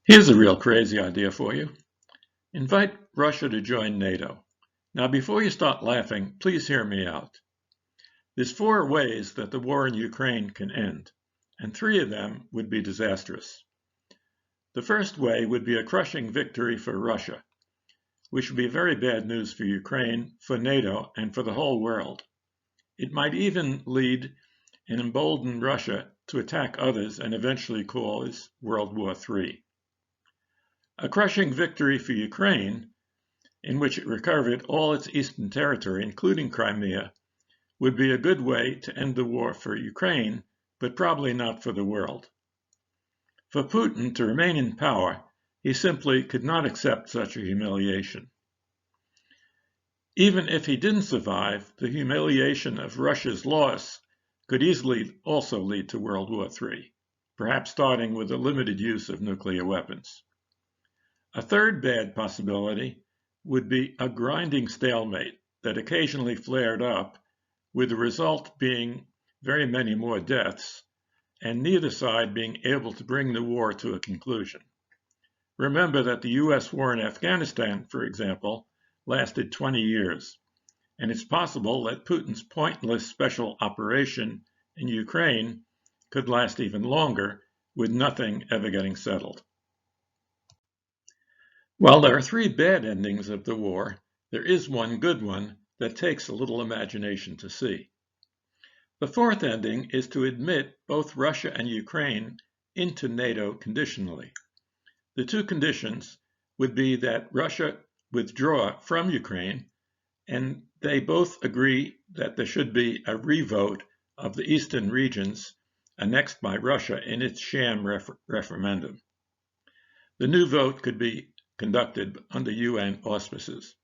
Here's a real crazy idea for you. Invite Russia to join NATO. Now, before you start laughing, please hear me out. There's 4 ways that the war in Ukraine can end, and 3 of them would be disastrous. The first way would be a crushing victory for Russia, which would be very bad news for Ukraine, for NATO, and for the whole world. It might even lead and embolden Russia to attack others and eventually cause World War III. A crushing victory for Ukraine, in which it recovered all its eastern territory, including Crimea, would be a good way to end the war for Ukraine, but probably not for the world. For Putin to remain in power, he simply could not accept such a humiliation. Even if he didn't survive, the humiliation of Russia's loss could easily also lead to World War III, perhaps starting with the limited use of nuclear weapons. A third bad possibility would be a grinding stalemate that occasionally flared up, with the result being very many more deaths, and neither side being able to bring the war to a conclusion. Remember that the U.S. war in Afghanistan, for example, lasted 20 years, and it's possible that Putin's pointless special operation in Ukraine could last even longer, with nothing ever getting settled. While there are 3 bad endings of the war, there is one good one that takes a little imagination to see. The 4th ending is to admit both Russia and Ukraine into NATO conditionally. The 2 conditions would be that Russia withdraw from Ukraine, and they both agree that there should be a revote of the eastern regions annexed by Russia in its sham referendum. The new vote could be conducted under UN auspices.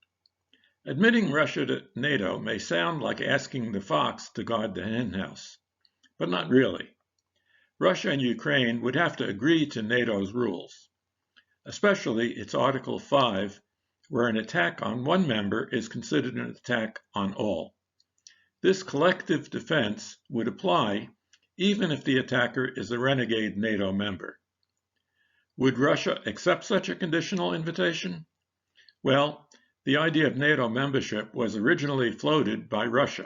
Admitting Russia to NATO may sound like asking the fox to guard the henhouse, but not really. Russia and Ukraine would have to agree to NATO's rules, especially its Article 5, where an attack on one member is considered an attack on all. This collective defense would apply even if the attacker is a renegade NATO member. Would Russia accept such a conditional invitation? Well, the idea of NATO membership was originally floated by Russia,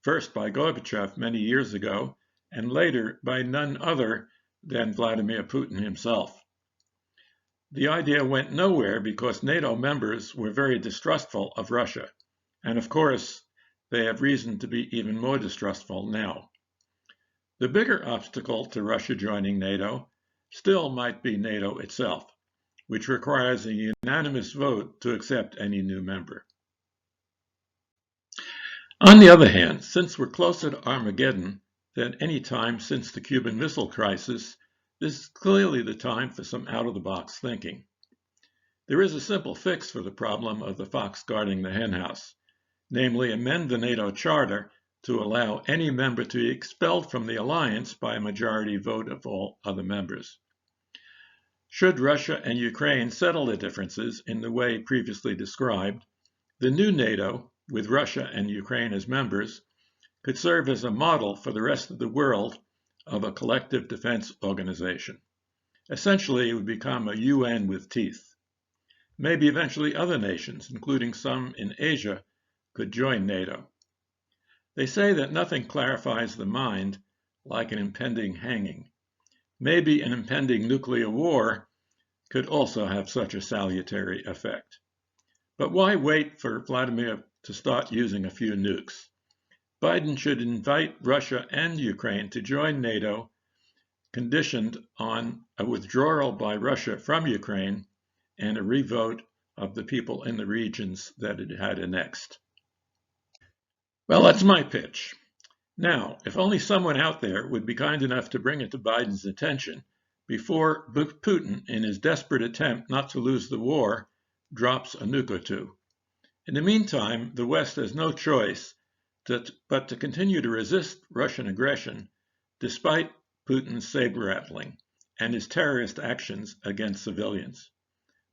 first by Gorbachev many years ago, and later by none other than Vladimir Putin himself. The idea went nowhere because NATO members were very distrustful of Russia, and of course, they have reason to be even more distrustful now. The bigger obstacle to Russia joining NATO still might be NATO itself, which requires a unanimous vote to accept any new member. On the other hand, since we're closer to Armageddon than any time since the Cuban Missile Crisis, this is clearly the time for some out-of-the-box thinking. There is a simple fix for the problem of the fox guarding the henhouse, namely amend the NATO Charter to allow any member to be expelled from the alliance by a majority vote of all other members. Should Russia and Ukraine settle their differences in the way previously described, the new NATO, with Russia and Ukraine as members, could serve as a model for the rest of the world of a collective defense organization. Essentially, it would become a UN with teeth. Maybe eventually other nations, including some in Asia, could join NATO. They say that nothing clarifies the mind like an impending hanging. Maybe an impending nuclear war could also have such a salutary effect. But why wait for Vladimir to start using a few nukes? Biden should invite Russia and Ukraine to join NATO, conditioned on a withdrawal by Russia from Ukraine and a revote of the people in the regions that it had annexed. Well, that's my pitch. Now, if only someone out there would be kind enough to bring it to Biden's attention before Putin, in his desperate attempt not to lose the war, drops a nuke or 2. In the meantime, the West has no choice but to continue to resist Russian aggression despite Putin's saber-rattling and his terrorist actions against civilians.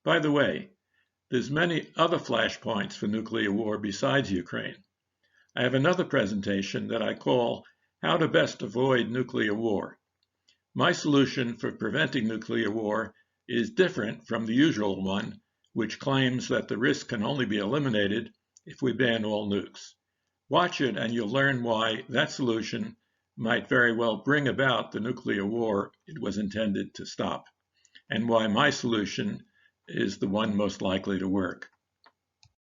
By the way, there's many other flashpoints for nuclear war besides Ukraine. I have another presentation that I call How to Best Avoid Nuclear War. My solution for preventing nuclear war is different from the usual one, which claims that the risk can only be eliminated if we ban all nukes. Watch it and you'll learn why that solution might very well bring about the nuclear war it was intended to stop, and why my solution is the one most likely to work.